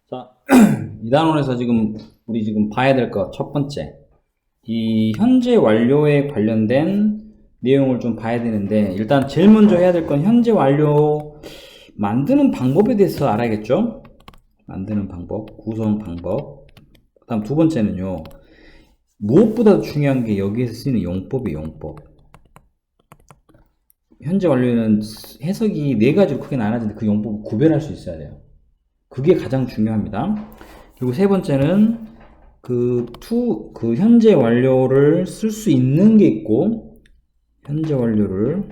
자, 이 단원에서 우리 봐야 될 것 첫 번째, 이 현재 완료에 관련된 내용을 좀 봐야 되는데, 일단 제일 먼저 해야 될 건 현재 완료 만드는 방법에 대해서 알아야겠죠? 만드는 방법, 구성 방법. 그 다음 두 번째는요, 무엇보다도 중요한 게 여기에서 쓰이는 용법이에요. 용법. 현재 완료에는 해석이 네 가지로 크게 나눠지는데 그 용법을 구별할 수 있어야 돼요. 그게 가장 중요합니다. 그리고 세 번째는 그 현재 완료를 쓸 수 있는 게 있고, 현재 완료를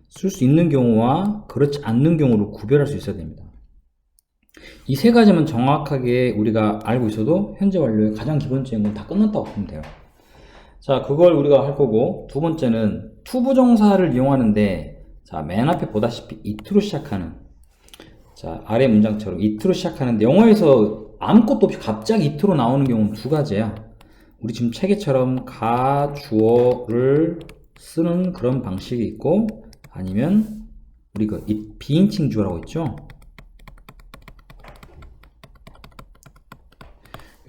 쓸 수 있는 경우와 그렇지 않는 경우를 구별할 수 있어야 됩니다. 이 세 가지만 정확하게 우리가 알고 있어도 현재 완료의 가장 기본적인 건 다 끝났다고 보면 돼요. 자, 그걸 우리가 할 거고, 두 번째는 투부정사를 이용하는데, 자, 맨 앞에 보다시피 it로 시작하는, 자, 아래 문장처럼 it로 시작하는데, 영어에서 아무것도 없이 갑자기 it로 나오는 경우는 두 가지야. 우리 지금 체계처럼 가, 주어를 쓰는 그런 방식이 있고, 아니면 우리 비인칭 주어라고 있죠?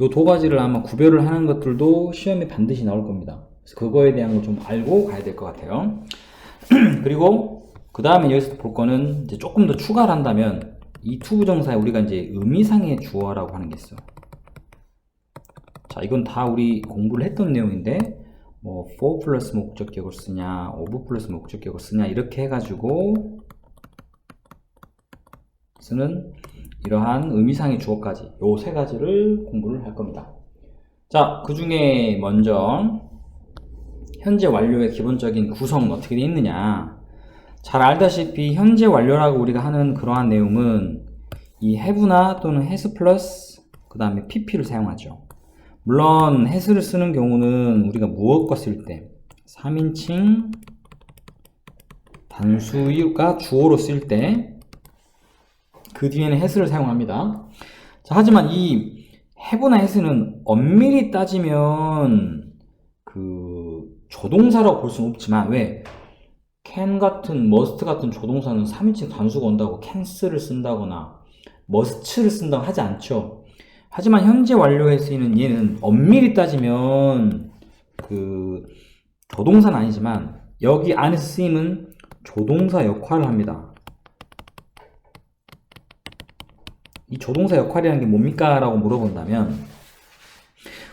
요 두 가지를 아마 구별을 하는 것들도 시험에 반드시 나올 겁니다. 그래서 그거에 대한 걸 좀 알고 가야 될 것 같아요. 그리고 그 다음에 여기서 볼 거는 이제 조금 더 추가를 한다면 이 투부정사에 우리가 이제 의미상의 주어라고 하는 게 있어. 자, 이건 다 우리 공부를 했던 내용인데, 뭐 for 플러스 목적격을 쓰냐, of 플러스 목적격을 쓰냐, 이렇게 해가지고 쓰는 이러한 의미상의 주어까지 요 세 가지를 공부를 할 겁니다. 자, 그 중에 먼저 현재 완료의 기본적인 구성은 어떻게 되어 있느냐. 잘 알다시피 현재 완료라고 우리가 하는 그러한 내용은 이 have나 또는 has 플러스 그 다음에 pp를 사용하죠. 물론 has를 쓰는 경우는 우리가 무엇과 쓸 때 3인칭 단수가 주어로 쓸 때 그 뒤에는 has를 사용합니다. 자, 하지만 이 have나 has는 엄밀히 따지면 그 조동사라고 볼 수는 없지만, 왜? can 같은, must 같은 조동사는 3인칭 단수가 온다고 can을 쓴다거나 must를 쓴다고 하지 않죠. 하지만 현재 완료에 쓰이는 얘는 엄밀히 따지면 그 조동사는 아니지만 여기 안에서 쓰이는 조동사 역할을 합니다. 이 조동사 역할이라는 게 뭡니까? 라고 물어본다면,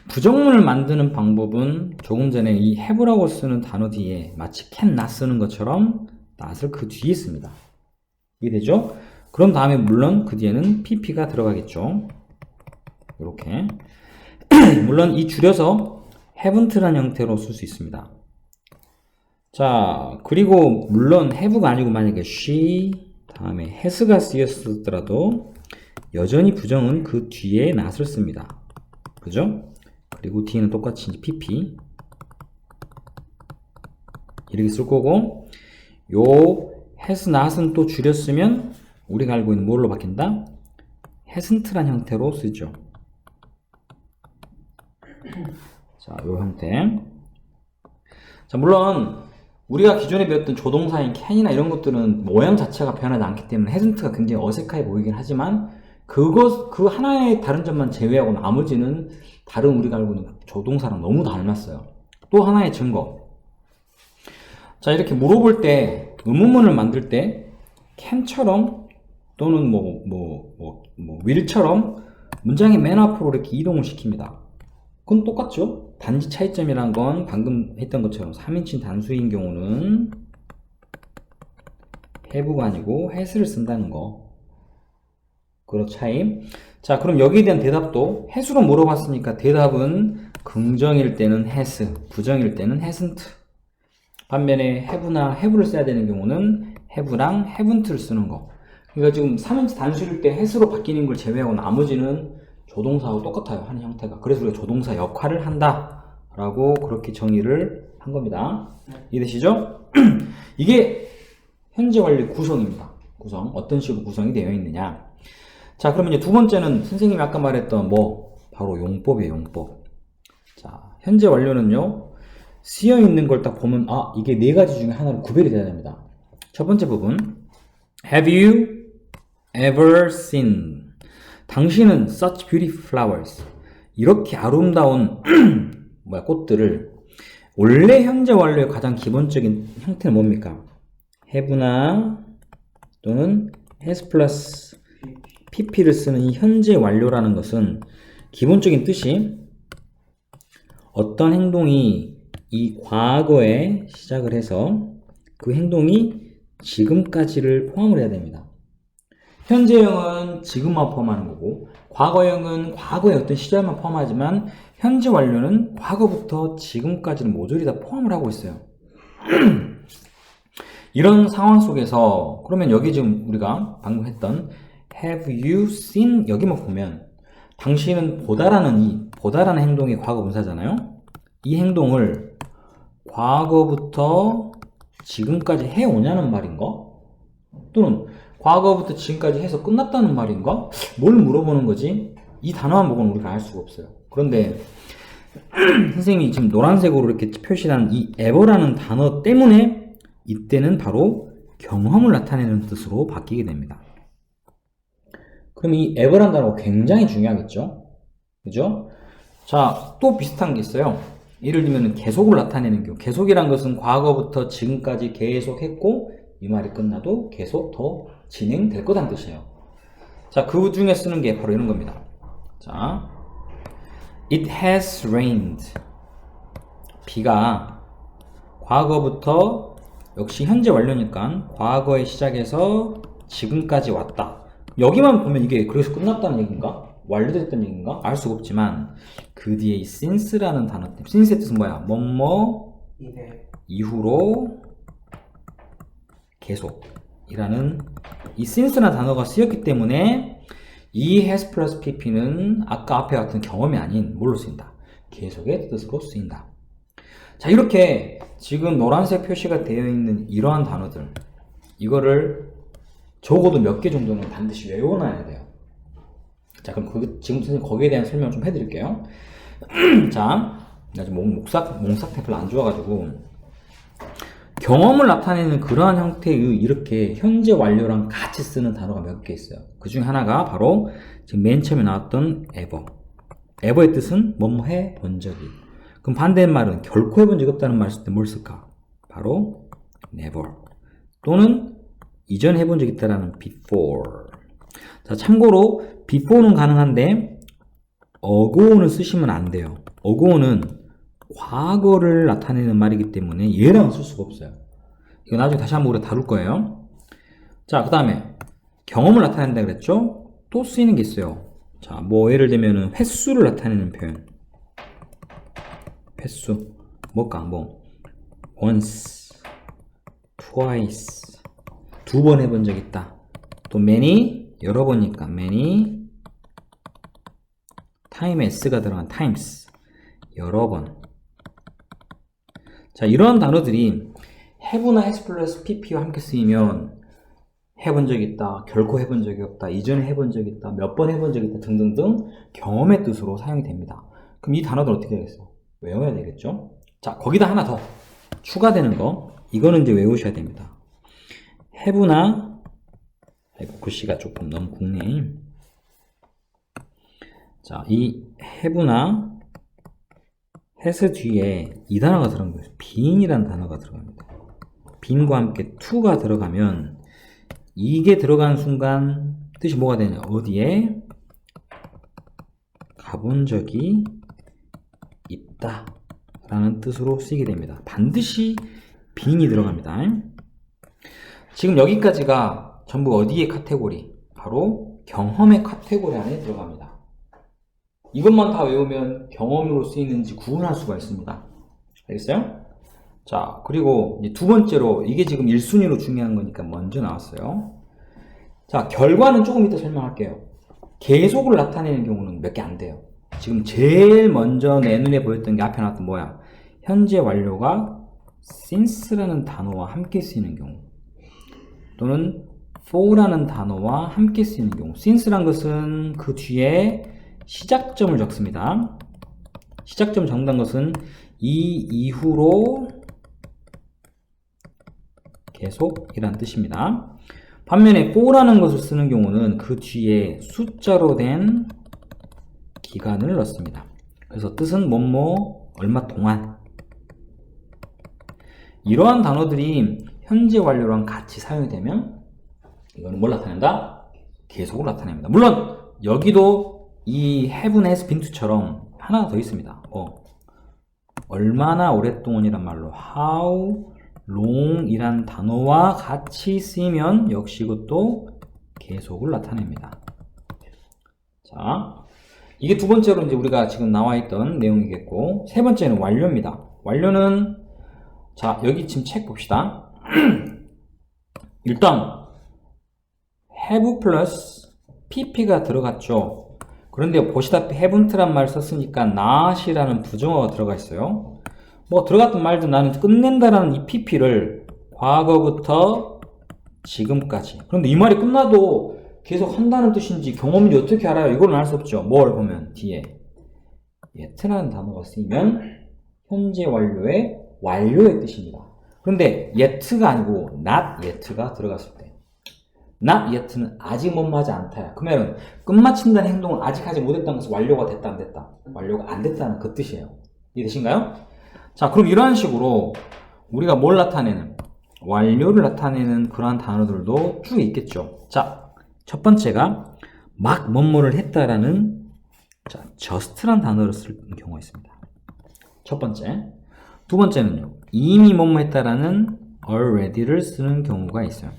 부정문을 만드는 방법은 조금 전에 이 have라고 쓰는 단어 뒤에 마치 can not 쓰는 것처럼 not을 그 뒤에 씁니다. 이해되죠? 그럼 다음에 물론 그 뒤에는 pp가 들어가겠죠. 이렇게. 물론 이 줄여서 haven't라는 형태로 쓸 수 있습니다. 자, 그리고 물론 have가 아니고 만약에 she 다음에 has가 쓰였더라도 여전히 부정은 그 뒤에 not을 씁니다. 그죠? 그리고 뒤에는 똑같이 이제 pp 이렇게 쓸 거고, 요 has not은 또 줄였으면 우리가 알고 있는 뭘로 바뀐다? hasn't란 형태로 쓰죠. 자, 요 형태. 자, 물론 우리가 기존에 배웠던 조동사인 can이나 이런 것들은 모양 자체가 변하지 않기 때문에 hasn't가 굉장히 어색하게 보이긴 하지만, 그 하나의 다른 점만 제외하고 나머지는 다른 우리가 알고 있는 조동사랑 너무 닮았어요. 또 하나의 증거. 자, 이렇게 물어볼 때, 의문문을 만들 때, can처럼 또는 will처럼 문장의 맨 앞으로 이렇게 이동을 시킵니다. 그건 똑같죠? 단지 차이점이란 건 방금 했던 것처럼 3인칭 단수인 경우는 have가 아니고 has를 쓴다는 거. 그런 차이. 자, 그럼 여기에 대한 대답도 has로 물어봤으니까 대답은 긍정일 때는 has, 부정일 때는 hasn't. 반면에 have나 have를 써야 되는 경우는 have랑 haven't를 쓰는 거. 그러니까 지금 3인칭 단수일 때 has로 바뀌는 걸 제외하고 나머지는 조동사하고 똑같아요. 하는 형태가. 그래서 우리가 조동사 역할을 한다 라고 그렇게 정의를 한 겁니다. 이해되시죠? 이게 현재 완료 구성입니다. 구성. 어떤 식으로 구성이 되어 있느냐. 자, 그러면 이제 두 번째는 선생님이 아까 말했던 바로 용법이에요. 용법. 자, 현재 완료는요, 쓰여 있는 걸 딱 보면 이게 네 가지 중에 하나로 구별이 돼야 됩니다. 첫 번째 부분, have you ever seen. 당신은 such beautiful flowers. 이렇게 아름다운 꽃들을 원래 현재 완료의 가장 기본적인 형태는 뭡니까? have나 또는 has 플러스 pp를 쓰는 이 현재 완료라는 것은 기본적인 뜻이 어떤 행동이 이 과거에 시작을 해서 그 행동이 지금까지를 포함을 해야 됩니다. 현재형은 지금만 포함하는 거고 과거형은 과거의 어떤 시절만 포함하지만 현재 완료는 과거부터 지금까지는 모조리 다 포함을 하고 있어요. 이런 상황 속에서 그러면 여기 지금 우리가 방금 했던 have you seen 여기만 보면 당신은 보다라는 행동이 과거 분사잖아요. 이 행동을 과거부터 지금까지 해오냐는 말인가? 또는 과거부터 지금까지 해서 끝났다는 말인가? 뭘 물어보는 거지? 이 단어만 보고는 우리가 알 수가 없어요. 그런데 선생님이 지금 노란색으로 이렇게 표시한 이 ever라는 단어 때문에 이때는 바로 경험을 나타내는 뜻으로 바뀌게 됩니다. 그럼 이 ever라는 단어가 굉장히 중요하겠죠? 그죠? 자, 또 비슷한 게 있어요. 예를 들면 계속을 나타내는 경우. 계속이란 것은 과거부터 지금까지 계속 했고 이 말이 끝나도 계속 더 진행될 거란 뜻이에요. 자, 그 중에 쓰는 게 바로 이런 겁니다. 자, it has rained. 비가 과거부터 역시 현재 완료니까 과거에 시작해서 지금까지 왔다. 여기만 보면 이게 그래서 끝났다는 얘기인가? 완료됐다는 얘기인가? 알 수가 없지만 그 뒤에 이 since라는 단어 때문에 since의 뜻은 뭐야? 뭐뭐 이후로 계속이라는 이 since라는 단어가 쓰였기 때문에 이 has plus pp는 아까 앞에 같은 경험이 아닌 뭘로 쓰인다? 계속의 뜻으로 쓰인다. 자, 이렇게 지금 노란색 표시가 되어 있는 이러한 단어들 이거를 적어도 몇 개 정도는 반드시 외워놔야 돼요. 자, 그럼 지금 선생님 거기에 대한 설명 좀 해드릴게요. 자, 나 지금 몽삭 테이프를 안 좋아가지고 경험을 나타내는 그러한 형태의 이렇게 현재 완료랑 같이 쓰는 단어가 몇 개 있어요. 그 중에 하나가 바로 지금 맨 처음에 나왔던 ever. ever의 뜻은 뭐뭐 해본 적이. 그럼 반대말은 결코 해본 적이 없다는 말 쓸 때 뭘 쓸까? 바로 never. 또는 이전 해본 적 있다라는 before. 자, 참고로 before는 가능한데 ago는 쓰시면 안 돼요. ago는 과거를 나타내는 말이기 때문에 얘랑은 쓸 수가 없어요. 이거 나중에 다시 한번 우리가 다룰 거예요. 자, 그 다음에 경험을 나타낸다 그랬죠? 또 쓰이는 게 있어요. 자, 뭐 예를 들면은 횟수를 나타내는 표현. 횟수 뭘까? 뭐 once, twice 두 번 해본 적 있다. 또 many 여러 번이니까 many times가 들어간 times 여러 번. 자, 이런 단어들이 have나 has 플러스 pp와 함께 쓰이면 해본 적 있다, 결코 해본 적이 없다, 이전에 해본 적 있다, 몇 번 해본 적 있다 등등등 경험의 뜻으로 사용이 됩니다. 그럼 이 단어들 어떻게 되겠어? 외워야 되겠죠? 자, 거기다 하나 더 추가되는 거 이거는 이제 외우셔야 됩니다. have나 글씨가 조금 너무 굵네. 자, 이 have나 has 뒤에 이 단어가 들어간 거예요. being이라는 단어가 들어갑니다. being과 함께 to가 들어가면 이게 들어가는 순간 뜻이 뭐가 되냐? 어디에 가본 적이 있다 라는 뜻으로 쓰이게 됩니다. 반드시 being이 들어갑니다. 지금 여기까지가 전부 어디의 카테고리? 바로 경험의 카테고리 안에 들어갑니다. 이것만 다 외우면 경험으로 쓰이는지 구분할 수가 있습니다. 알겠어요? 자, 그리고 이제 두 번째로 이게 지금 1순위로 중요한 거니까 먼저 나왔어요. 자, 결과는 조금 이따 설명할게요. 계속을 나타내는 경우는 몇 개 안 돼요. 지금 제일 먼저 내 눈에 보였던 게 앞에 나왔던 뭐야? 현재 완료가 since라는 단어와 함께 쓰이는 경우 또는 for라는 단어와 함께 쓰이는 경우. since란 것은 그 뒤에 시작점을 적습니다. 시작점 적는 것은 이 이후로 계속이란 뜻입니다. 반면에 for라는 것을 쓰는 경우는 그 뒤에 숫자로 된 기간을 넣습니다. 그래서 뜻은 뭐뭐 얼마 동안. 이러한 단어들이 현재 완료랑 같이 사용이 되면 이거는 뭘 나타낸다? 계속을 나타냅니다. 물론 여기도 이 have는 has been to처럼 하나 더 있습니다. 얼마나 오랫동안이란 말로 how long 이란 단어와 같이 쓰이면 역시 이것도 계속을 나타냅니다. 자, 이게 두 번째로 이제 우리가 지금 나와 있던 내용이겠고, 세 번째는 완료입니다. 완료는, 자, 여기 지금 책 봅시다. 일단, have 플러스 pp가 들어갔죠. 그런데 보시다시피 haven't란 말 썼으니까 not이라는 부정어가 들어가 있어요. 뭐 들어갔든 말든 나는 끝낸다라는 이 pp를 과거부터 지금까지. 그런데 이 말이 끝나도 계속 한다는 뜻인지 경험인지 어떻게 알아요? 이거는 알 수 없죠. 뭘 보면 뒤에 yet라는 단어가 쓰이면 현재 완료의 완료의 뜻입니다. 그런데 yet가 아니고 not yet가 들어갔을 때 not yet는 아직 뭐뭐 하지 않다야. 그 말은 끝마친다는 행동을 아직 하지 못했다는 것은 완료가 됐다 안 됐다? 완료가 안 됐다는 그 뜻이에요. 이해되신가요? 자, 그럼 이런 식으로 우리가 뭘 나타내는, 완료를 나타내는 그러한 단어들도 쭉 있겠죠. 자, 첫 번째가 막 뭐뭐를 했다라는, 자, just란 단어를 쓰는 경우가 있습니다. 첫 번째. 두 번째는요, 이미 뭐뭐 했다라는 already를 쓰는 경우가 있어요.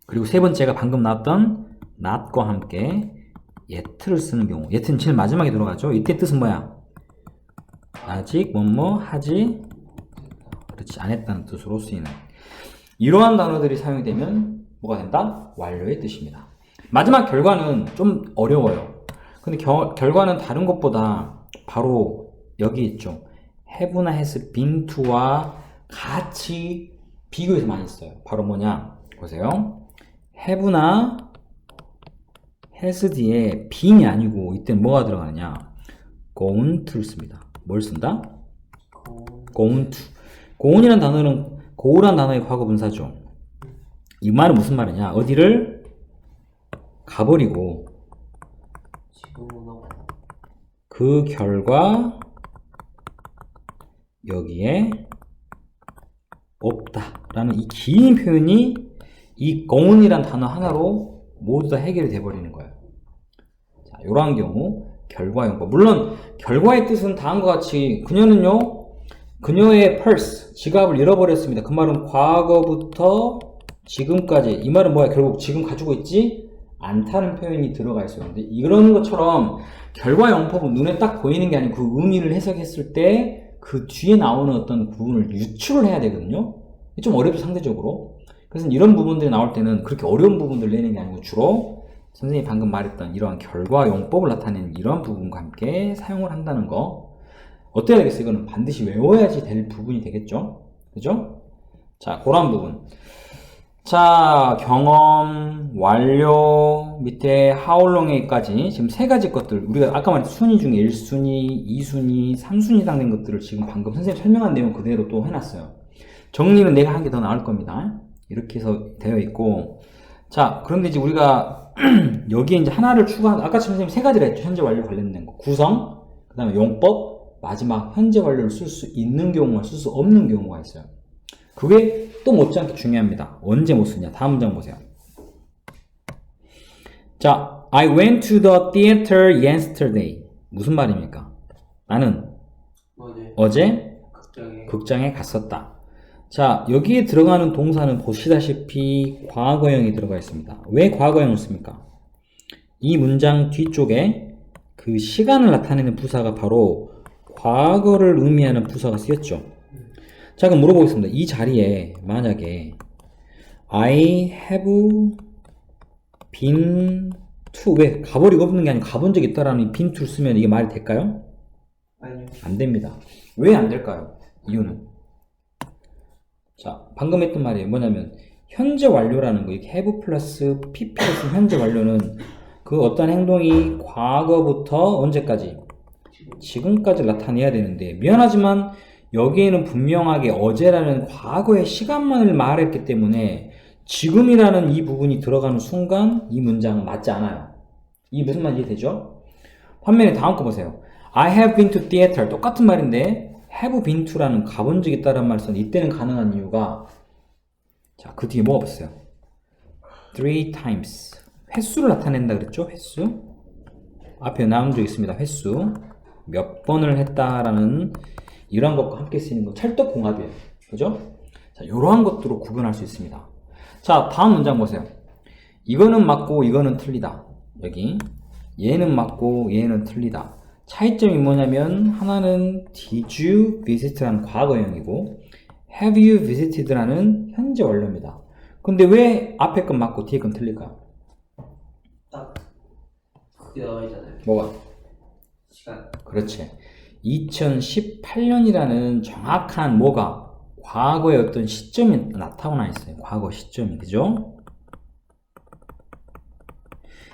그리고 세 번째가 방금 나왔던 not과 함께 yet를 쓰는 경우. yet는 제일 마지막에 들어가죠. 이때 뜻은 뭐야? 아직 뭐뭐 하지 그렇지 않았다는 뜻으로 쓰이는 이러한 단어들이 사용이 되면 뭐가 된다? 완료의 뜻입니다. 마지막 결과는 좀 어려워요. 근데 결과는 다른 것보다 바로 여기 있죠. have나 has been to와 같이 비교해서 많이 써요. 바로 뭐냐? 보세요. have나 has 뒤에 being이 아니고 이때 뭐가 들어가느냐? gone to를 씁니다. 뭘 쓴다? gone to. gone이라는 단어는 go라는 단어의 과거 분사죠. 이 말은 무슨 말이냐? 어디를 가버리고 그 결과 여기에 없다라는 이 긴 표현이 이 gone이라는 단어 하나로 모두 다 해결이 돼버리는 거예요. 자, 이러한 경우 결과용법. 물론 결과의 뜻은 다음과 같이 그녀는요, 그녀의 purse, 지갑을 잃어버렸습니다. 그 말은 과거부터 지금까지. 이 말은 뭐야? 결국 지금 가지고 있지 않다는 표현이 들어가 있어요. 근데 이런 것처럼 결과용법은 눈에 딱 보이는 게 아니고 그 의미를 해석했을 때 그 뒤에 나오는 어떤 부분을 유추를 해야 되거든요. 좀 어렵죠, 상대적으로. 그래서 이런 부분들이 나올 때는 그렇게 어려운 부분들을 내는 게 아니고 주로 선생님이 방금 말했던 이러한 결과용법을 나타내는 이러한 부분과 함께 사용을 한다는 거. 어때야 되겠어요? 이거는 반드시 외워야지 될 부분이 되겠죠? 그죠? 자, 그런 부분. 자, 경험, 완료, 밑에 how long에까지 지금 세 가지 것들, 우리가 아까 말했던 순위 중에 1순위, 2순위, 3순위 해당된 것들을 지금 방금 선생님 설명한 내용 그대로 또 해놨어요. 정리는 내가 한 개 더 나올 겁니다. 이렇게 해서 되어 있고. 자, 그런데 이제 우리가 여기에 이제 하나를 추가한, 아까 선생님 세 가지를 했죠. 현재 완료 관련된 거. 구성, 그 다음에 용법, 마지막 현재 완료를 쓸 수 있는 경우와 쓸 수 없는 경우가 있어요. 그게 또 못지않게 중요합니다. 언제 못 쓰냐? 다음 문장 보세요. 자, I went to the theater yesterday. 무슨 말입니까? 나는 어제 극장에 갔었다. 자, 여기에 들어가는 동사는 보시다시피 과거형이 들어가 있습니다. 왜 과거형을 씁니까? 이 문장 뒤쪽에 그 시간을 나타내는 부사가 바로 과거를 의미하는 부사가 쓰였죠. 자, 그럼 물어보겠습니다. 이 자리에 만약에 I have been to, 왜 가버리고 없는 게 아니고 가본 적이 있다라는 been to를 쓰면 이게 말이 될까요? 아니요. 안 됩니다. 왜 안 될까요? 이유는, 자, 방금 했던 말이 뭐냐면 현재 완료라는 거, 이렇게 have 플러스 pp를 쓴 현재 완료는 그 어떤 행동이 과거부터 언제까지? 지금까지 나타내야 되는데, 미안하지만 여기에는 분명하게 어제라는 과거의 시간만을 말했기 때문에 지금이라는 이 부분이 들어가는 순간 이 문장은 맞지 않아요. 이 무슨 말인지 이해되죠? 반면에 다음 거 보세요. I have been to theater. 똑같은 말인데 have been to라는 가본 적이 있다는 말을 썼는데 이때는 가능한 이유가 자, 그 뒤에 뭐가 봤어요? three times. 횟수를 나타낸다 그랬죠? 횟수. 앞에 나온 적 있습니다. 횟수. 몇 번을 했다라는 이러한 것과 함께 쓰이는 거 찰떡궁합이에요. 그죠? 자, 이러한 것들로 구분할 수 있습니다. 자, 다음 문장 보세요. 이거는 맞고 이거는 틀리다. 여기 얘는 맞고 얘는 틀리다. 차이점이 뭐냐면 하나는 did you visit라는 과거형이고 have you visited라는 현재 완료입니다. 근데 왜 앞에 건 맞고 뒤에 건 틀릴까요? 딱 그게 나와 있잖아요. 뭐가? 시간. 그렇지. 2018년이라는 정확한 뭐가 과거의 어떤 시점이 나타나 있어요. 과거 시점이. 그죠?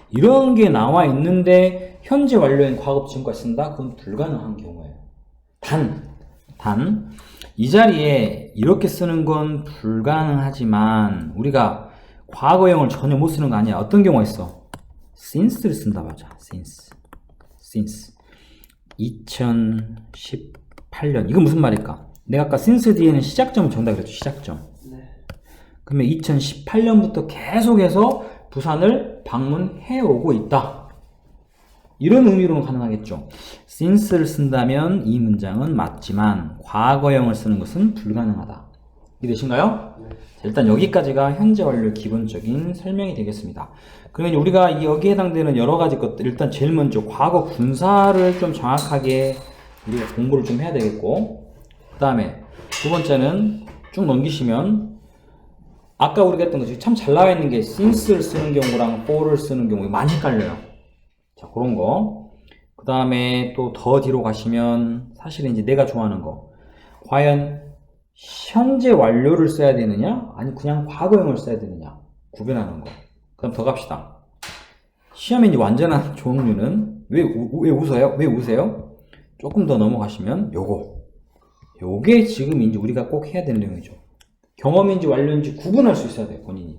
이런 게 나와 있는데 현재 완료인 과거 지금까지 쓴다? 그건 불가능한 경우예요. 단 이 자리에 이렇게 쓰는 건 불가능하지만 우리가 과거형을 전혀 못 쓰는 거 아니야. 어떤 경우가 있어? since를 쓴다 맞아. since 2018년 이건 무슨 말일까? 내가 아까 since 뒤에는 시작점을 정답 그랬죠. 시작점. 네. 그러면 2018년부터 계속해서 부산을 방문해 오고 있다. 이런 의미로는 가능하겠죠. since를 쓴다면 이 문장은 맞지만 과거형을 쓰는 것은 불가능하다. 이해되신가요? 네. 자, 일단 여기까지가 현재 완료의 기본적인 설명이 되겠습니다. 그러면 우리가 여기에 해당되는 여러 가지 것들 일단 제일 먼저 과거 분사를 좀 정확하게 우리가 공부를 좀 해야 되겠고 그 다음에 두 번째는 쭉 넘기시면 아까 우리가 했던 것이 참 잘 나와 있는 게 since를 쓰는 경우랑 for를 쓰는 경우 많이 헷갈려요. 자, 그런 거. 그 다음에 또 더 뒤로 가시면 사실은 이제 내가 좋아하는 거. 과연 현재 완료를 써야 되느냐? 아니 그냥 과거형을 써야 되느냐? 구별하는 거. 그럼 더 갑시다. 시험에 이제 완전한 종류는 왜 웃어요? 왜 우세요? 조금 더 넘어가시면 요게 지금 이제 우리가 꼭 해야 되는 내용이죠. 경험인지 완료인지 구분할 수 있어야 돼요, 본인이.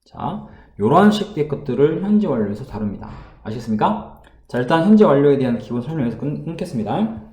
자, 요러한 식의 것들을 현재 완료에서 다룹니다. 아시겠습니까? 자, 일단 현재 완료에 대한 기본 설명에서 끊겠습니다.